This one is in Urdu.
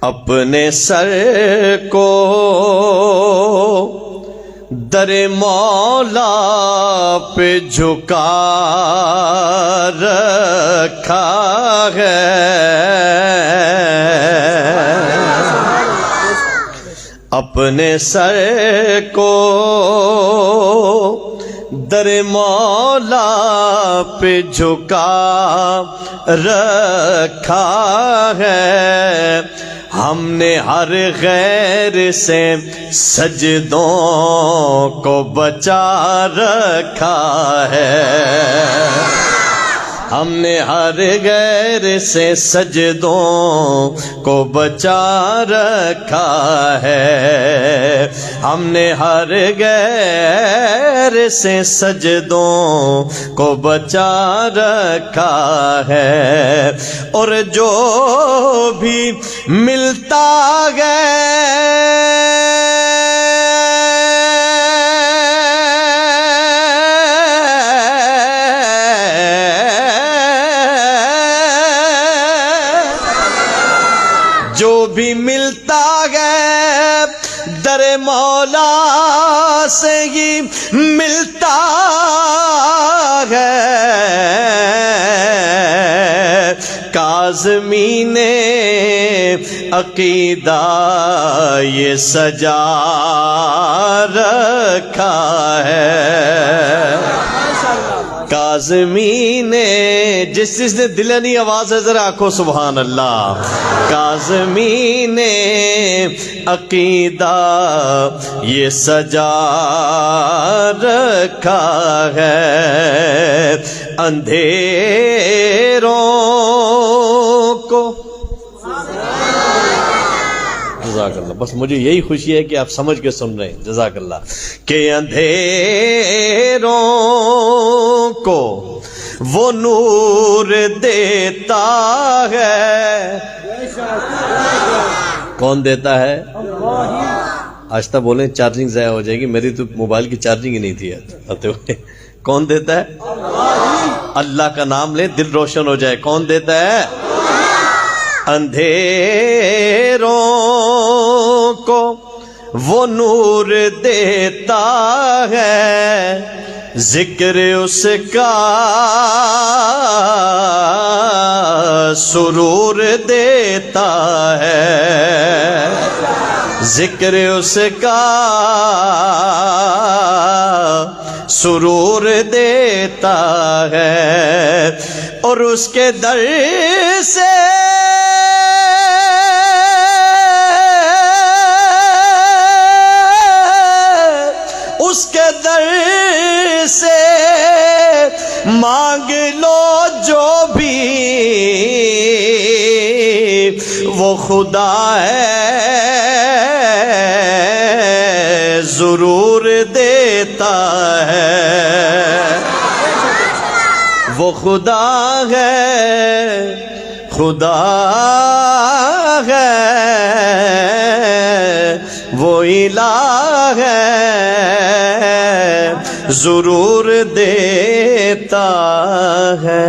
اپنے سر کو در مولا پہ جھکا رکھا ہے، اپنے سر کو در مولا پہ جھکا رکھا ہے، ہم نے ہر غیر سے سجدوں کو بچا رکھا ہے، ہم نے ہر غیر سے سجدوں کو بچا رکھا ہے، ہم نے ہر غیر سے سجدوں کو بچا رکھا ہے، اور جو بھی ملتا ہے جو بھی ملتا ہے در مولا سے ہی ملتا ہے، کاظمین عقیدہ یہ سجا رکھا ہے، کاظمین جس نے دلنی آواز ہے ذرا آنکھوں سبحان اللہ، کاظمین عقیدہ یہ سجا رکھا ہے، اندھیروں کو جزاک اللہ، بس مجھے یہی خوشی ہے کہ آپ سمجھ کے سن رہے ہیں، جزاک اللہ، کہ اندھیروں کو وہ نور دیتا ہے، کون دیتا ہے؟ آہستہ بولیں چارجنگ ضائع ہو جائے گی، میری تو موبائل کی چارجنگ ہی نہیں تھی آتے ہوئے، کون دیتا ہے؟ اللہ کا نام لیں دل روشن ہو جائے، کون دیتا ہے؟ اندھیروں کو وہ نور دیتا ہے، ذکر اس کا سرور دیتا ہے، ذکر اس کا سرور دیتا ہے، اور اس کے در سے اس کے در سے مانگ لو جو بھی وہ خدا ہے ضرور دیتا ہے، وہ خدا ہے خدا ہے وہ الہ ہے ضرور دیتا ہے۔